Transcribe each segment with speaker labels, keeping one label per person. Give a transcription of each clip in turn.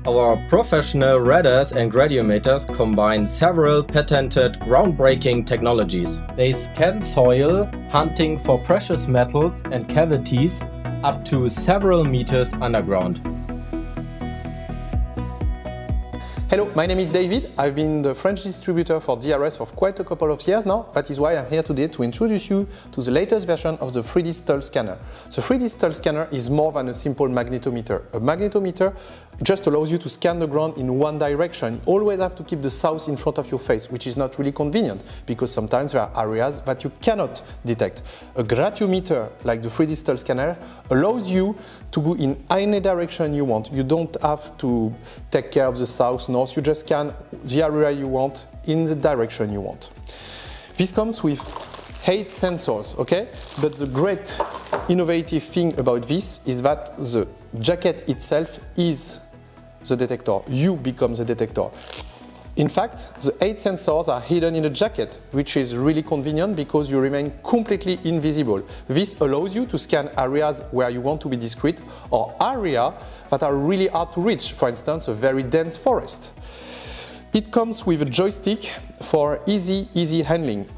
Speaker 1: Our professional radars and gradiometers combine several patented groundbreaking technologies. They scan soil, hunting for precious metals and cavities up to several meters underground.
Speaker 2: Hello, my name is David. I've been the French distributor for DRS for quite a couple of years now. That is why I'm here today to introduce you to the latest version of the 3D STUL scanner. The 3D STUL scanner is more than a simple magnetometer. A magnetometer just allows you to scan the ground in one direction. You always have to keep the south in front of your face, which is not really convenient because sometimes there are areas that you cannot detect. A gradiometer like the 3D STUL scanner allows you to go in any direction you want. You don't have to take care of the south, north. You just scan the area you want in the direction you want. This comes with 8 sensors, okay? But the great innovative thing about this is that the jacket itself is the detector. You become the detector. In fact, the 8 sensors are hidden in the jacket, which is really convenient because you remain completely invisible. This allows you to scan areas where you want to be discreet or areas that are really hard to reach, for instance, a very dense forest. It comes with a joystick for easy handling.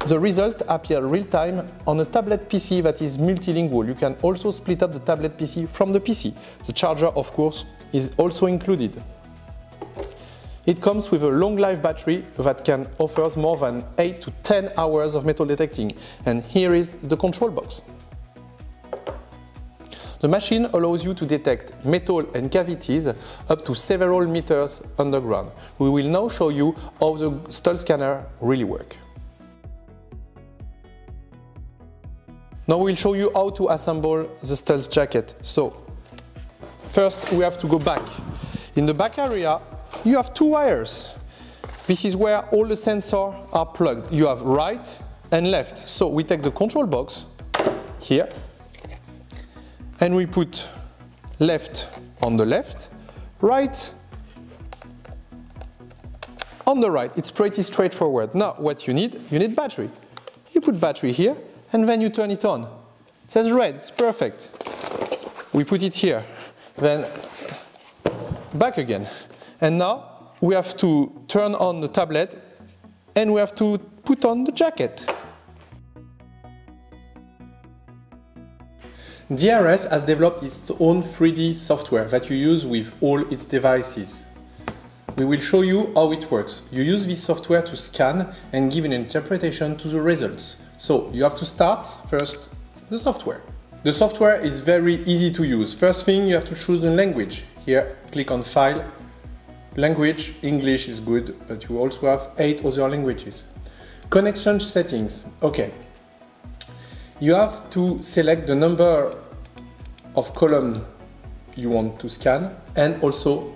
Speaker 2: The result appears real-time on a tablet PC that is multilingual. You can also split up the tablet PC from the PC. The charger, of course, is also included. It comes with a long life battery that can offer more than 8 to 10 hours of metal detecting. And here is the control box. The machine allows you to detect metal and cavities up to several meters underground. We will now show you how the STUL scanner really works. Now we'll show you how to assemble the STUL jacket. So, first we have to go back. In the back area, you have 2 wires. This is where all the sensors are plugged. You have right and left. So we take the control box here and we put left on the left, right on the right. It's pretty straightforward. Now what you need battery. You put battery here and then you turn it on. It says red, it's perfect. We put it here, then back again. And now we have to turn on the tablet and we have to put on the jacket. DRS has developed its own 3D software that you use with all its devices. We will show you how it works. You use this software to scan and give an interpretation to the results. So you have to start first the software. The software is very easy to use. First thing, you have to choose the language. Here, click on File. Language, English is good, but you also have 8 other languages. Connection settings, okay. You have to select the number of columns you want to scan and also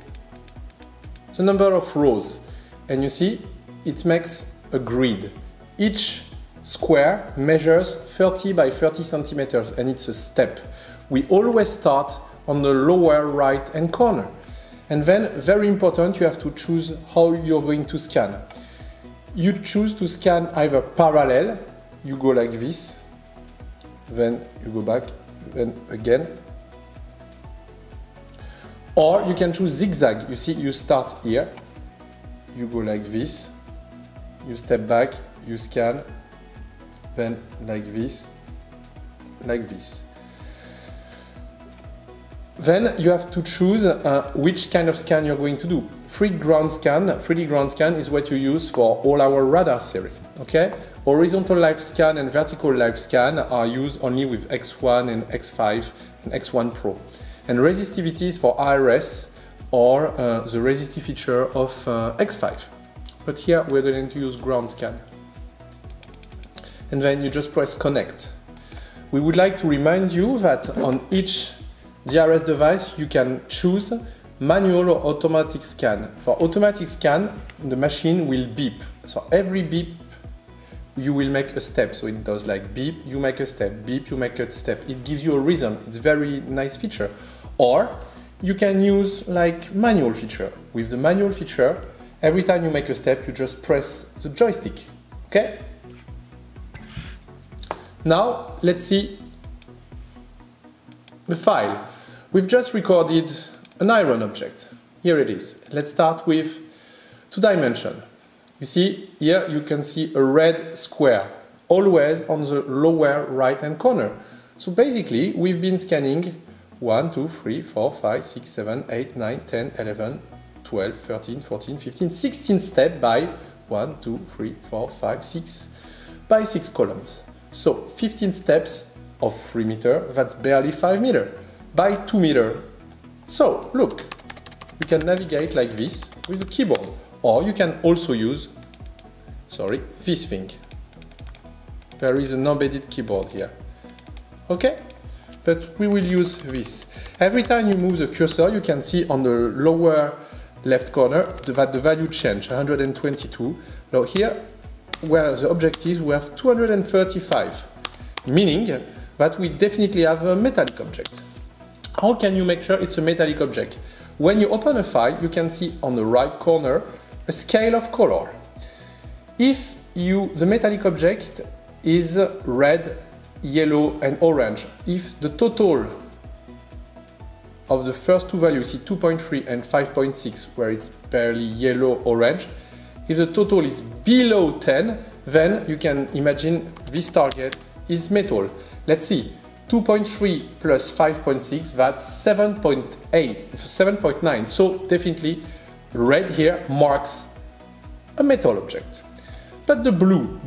Speaker 2: the number of rows. And you see, it makes a grid. Each square measures 30 by 30 centimeters and it's a step. We always start on the lower right hand corner. And then, very important, you have to choose how you're going to scan. You choose to scan either parallel, you go like this, then you go back, then again. Or you can choose zigzag. You see, you start here, you go like this, you step back, you scan, then like this, like this. Then you have to choose which kind of scan you're going to do. 3D ground scan is what you use for all our radar series. Okay? Horizontal live scan and vertical live scan are used only with X1 and X5 and X1 Pro. And resistivity is for IRS or the resistive feature of X5. But here we're going to use ground scan. And then you just press connect. We would like to remind you that on each DRS device you can choose manual or automatic scan. For automatic scan, the machine will beep. So every beep you will make a step. So it does like beep, you make a step, beep, you make a step. It gives you a rhythm. It's a very nice feature. Or you can use like manual feature. With the manual feature, every time you make a step, you just press the joystick. Okay? Now let's see the file. We've just recorded an iron object. Here it is. Let's start with 2 dimension. You see, here you can see a red square, always on the lower right hand corner. So basically, we've been scanning 1, 2, 3, 4, 5, 6, 7, 8, 9, 10, 11, 12, 13, 14, 15, 16 steps by 1, 2, 3, 4, 5, 6 by 6 columns. So 15 steps of 3 meters, that's barely 5 meters, by 2 meters. So look, you can navigate like this with the keyboard, or you can also use, this thing. There is an embedded keyboard here. Okay? But we will use this. Every time you move the cursor, you can see on the lower left corner that the value change, 122. Now here, where the object is, we have 235, meaning that we definitely have a metallic object. How can you make sure it's a metallic object? When you open a file, you can see on the right corner a scale of color. If the metallic object is red, yellow and orange, if the total of the first 2 values, see 2.3 and 5.6, where it's barely yellow-orange, if the total is below 10, then you can imagine this target is metal. Let's see, 2.3 plus 5.6, that's 7.9. So definitely red here marks a metal object. But the blue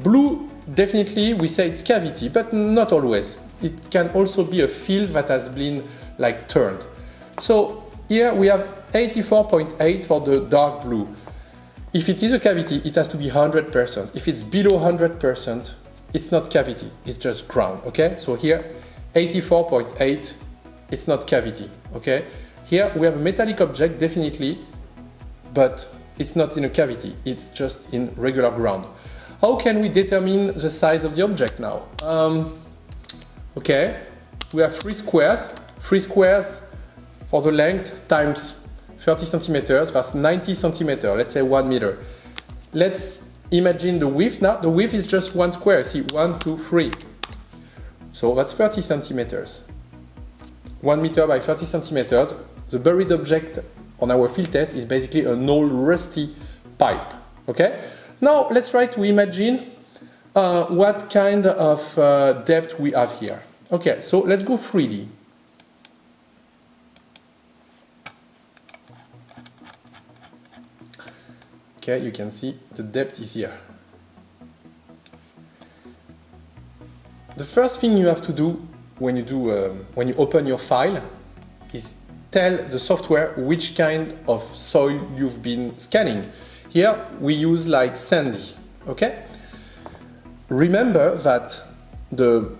Speaker 2: definitely we say it's cavity, but not always. It can also be a field that has been like turned. So here we have 84.8 for the dark blue. If it is a cavity, it has to be 100%. If it's below 100%, it's not cavity, it's just ground, okay? So here, 84.8, it's not cavity, okay? Here we have a metallic object, definitely, but it's not in a cavity, it's just in regular ground. How can we determine the size of the object now? Okay, we have 3 squares. 3 squares for the length times 30 centimeters, that's 90 centimeters, let's say 1 meter. Let's imagine the width now. The width is just 1 square, see, 1, 2, 3. So that's 30 centimeters. 1 meter by 30 centimeters. The buried object on our field test is basically an old rusty pipe, okay? Now let's try to imagine what kind of depth we have here. Okay, so let's go 3D. Okay, you can see the depth is here. The first thing you have to do when you open your file is tell the software which kind of soil you've been scanning. Here we use like sandy, okay? Remember that the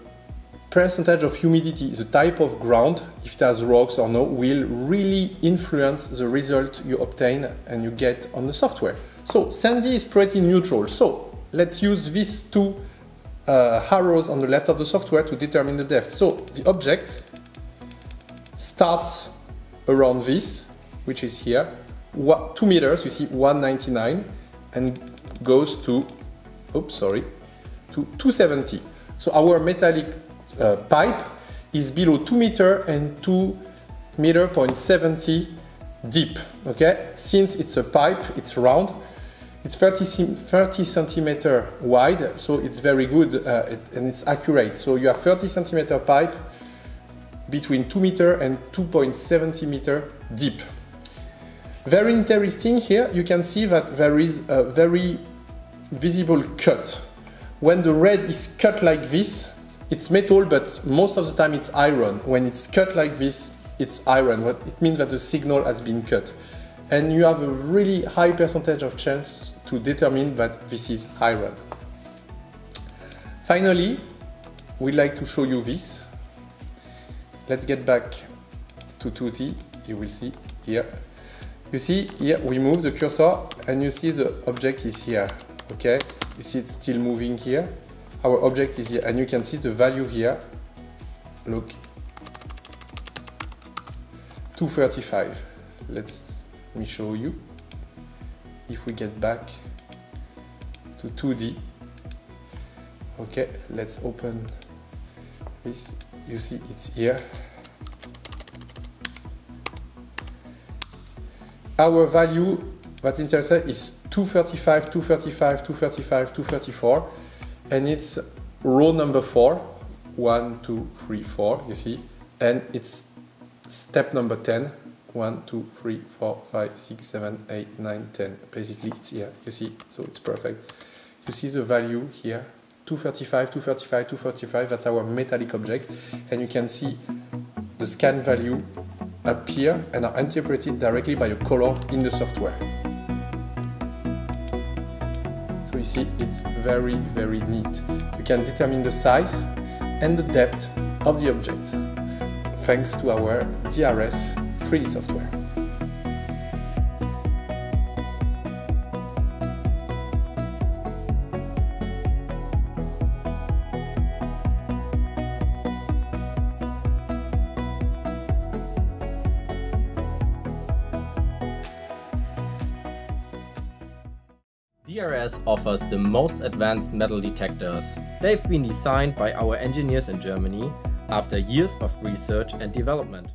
Speaker 2: percentage of humidity, the type of ground, if it has rocks or no, will really influence the result you obtain and you get on the software. So sandy is pretty neutral. So let's use these 2 arrows on the left of the software to determine the depth. So the object starts around this, which is here, 2 meters, you see 199, and goes to, to 270. So our metallic pipe is below 2 meter and 2 meter point 70 deep, okay? Since it's a pipe, it's round, it's 30 centimeter wide, so it's very good and it's accurate. So you have 30 centimeter pipe between 2 meter and 2.70 meter deep. Very interesting here, you can see that there is a very visible cut. When the red is cut like this, it's metal, but most of the time it's iron. When it's cut like this, it's iron. It means that the signal has been cut. And you have a really high percentage of chance to determine that this is iron. Finally, we'd like to show you this. Let's get back to 2D. You will see here. You see here we move the cursor and you see the object is here. Okay, you see it's still moving here. Our object is here and you can see the value here. Look, 235. Let me show you. If we get back to 2D, okay, let's open this. You see it's here. our value that's interesting is 235, 235, 235, 234, and it's row number 4, 1, 2, 3, 4, you see, and it's step number 10, 1, 2, 3, 4, 5, 6, 7, 8, 9, 10, basically it's here, you see, so it's perfect. You see the value here, 235, 235, 235, that's our metallic object, and you can see the scan value appear and are interpreted directly by a color in the software. So you see, it's very, very neat. You can determine the size and the depth of the object thanks to our DRS 3D software.
Speaker 1: DRS offers the most advanced metal detectors. They've been designed by our engineers in Germany after years of research and development.